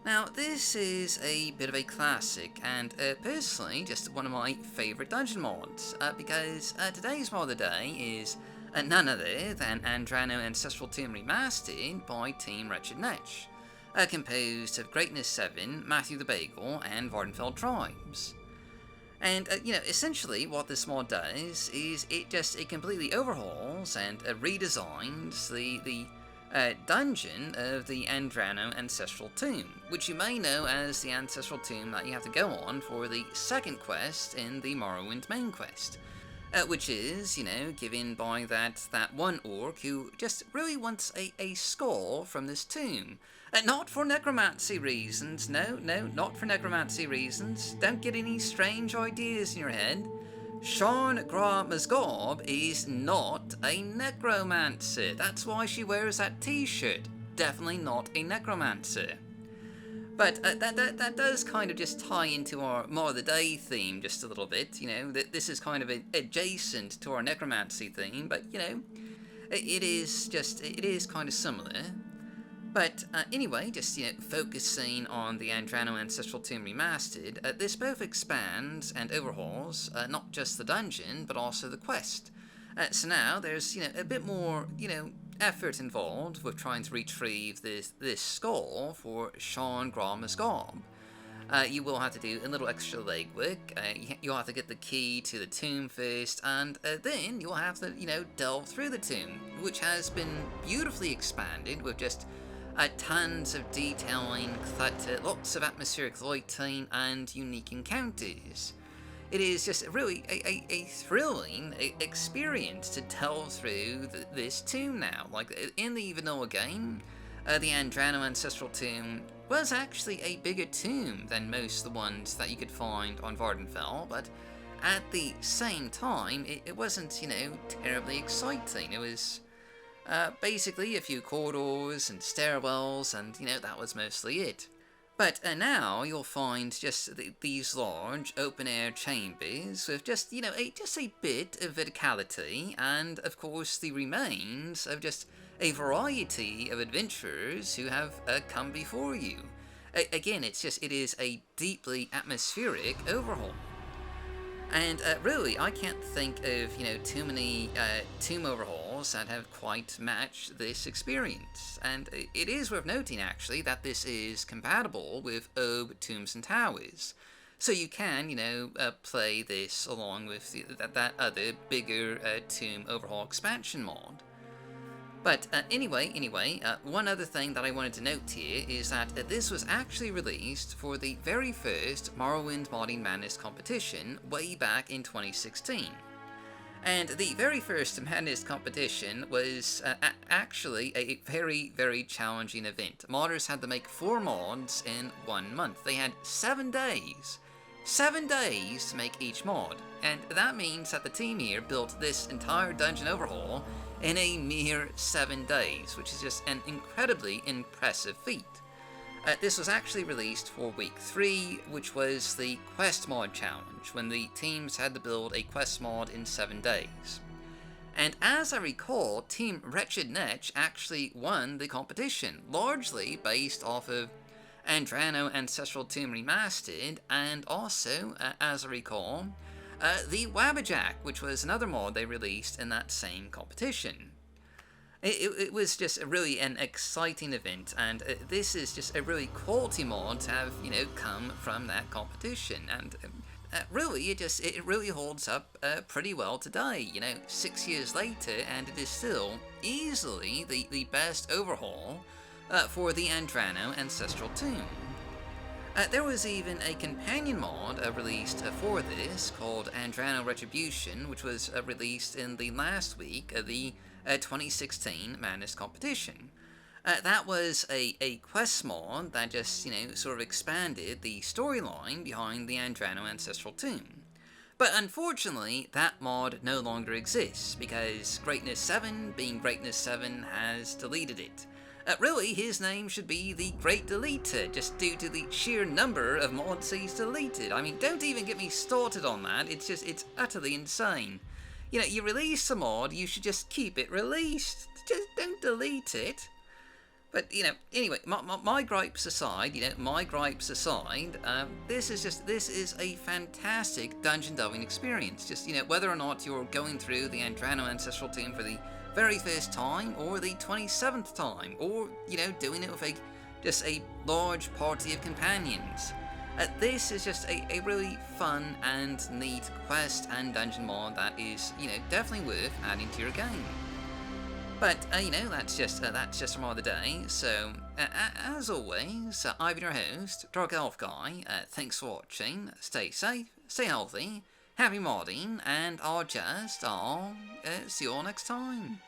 Now, this is a bit of a classic, and personally, just one of my favourite dungeon mods, because today's mod of the day is none other than Andrano Ancestral Tomb Remastered by Team Wretched Netch, composed of Greatness 7, MattTheBagel, and VvardenfellTribes. And, essentially what this mod does is it completely overhauls and redesigns the dungeon of the Andrano Ancestral Tomb, which you may know as the Ancestral Tomb that you have to go on for the second quest in the Morrowind Mainquest. Which is, given by that one orc who just really wants a skull from this tomb. Not for necromancy reasons, no, not for necromancy reasons. Don't get any strange ideas in your head. Sharn Informant is not a necromancer. That's why she wears that t-shirt. Definitely not a necromancer. But that does kind of just tie into our More of the Day theme just a little bit, this is kind of adjacent to our necromancy theme, but, it is kind of similar. But anyway, just, focusing on the Andrano Ancestral Tomb Remastered, this both expands and overhauls not just the dungeon, but also the quest. So now there's, a bit more, effort involved with trying to retrieve this skull for Sharn Informant. You will have to do a little extra legwork. You'll have to get the key to the tomb first, and then you'll have to, delve through the tomb, which has been beautifully expanded with just tons of detailing, clutter, lots of atmospheric lighting, and unique encounters. It is just really a thrilling experience to delve through this tomb now. Like, in the vanilla game, the Andrano Ancestral Tomb was actually a bigger tomb than most of the ones that you could find on Vardenfell, but at the same time, it wasn't, terribly exciting. It was basically a few corridors and stairwells, and, that was mostly it. But now you'll find just these large open-air chambers with just, a bit of verticality, and of course the remains of just a variety of adventurers who have come before you. Again, it is a deeply atmospheric overhaul. And really, I can't think of, too many tomb overhauls that have quite matched this experience. And it is worth noting, actually, that this is compatible with Ob Tombs and Towers. So you can, play this along with that other bigger tomb overhaul expansion mod. But anyway, one other thing that I wanted to note here is that this was actually released for the very first Morrowind Modding Madness competition way back in 2016. And the very first Madness competition was actually a very, very challenging event. Modders had to make 4 mods in 1 month. They had 7 days. 7 days to make each mod. And that means that the team here built this entire dungeon overhaul in a mere 7 days, which is just an incredibly impressive feat. This was actually released for week 3, which was the Quest Mod Challenge, when the teams had to build a Quest mod in 7 days. And as I recall, Team Wretched Netch actually won the competition, largely based off of Andrano Ancestral Tomb Remastered, and also, as I recall, the Wabbajack, which was another mod they released in that same competition. It was just really an exciting event, and this is just a really quality mod to have, come from that competition, and really, it really holds up pretty well today, 6 years later, and it is still easily the best overhaul for the Andrano Ancestral Tomb. There was even a companion mod released for this called Andrano Retribution, which was released in the last week of the 2016 Madness competition. That was a quest mod that just, sort of expanded the storyline behind the Andrano Ancestral Tomb. But unfortunately, that mod no longer exists, because Greatness 7, being Greatness 7, has deleted it. Really, his name should be the Great Deleter, just due to the sheer number of mods he's deleted. I mean, don't even get me started on that, it's utterly insane. You release a mod, you should just keep it released. Just don't delete it. But anyway, my gripes aside, this is a fantastic dungeon delving experience. Just whether or not you're going through the Andrano Ancestral Tomb for the very first time, or the 27th time, or doing it with just a large party of companions. This is just a really fun and neat quest and dungeon mod that is definitely worth adding to your game. But, that's just from another day. So, as always, I've been your host, Dark Elf Guy. Thanks for watching. Stay safe, stay healthy, happy modding, and I'll see you all next time.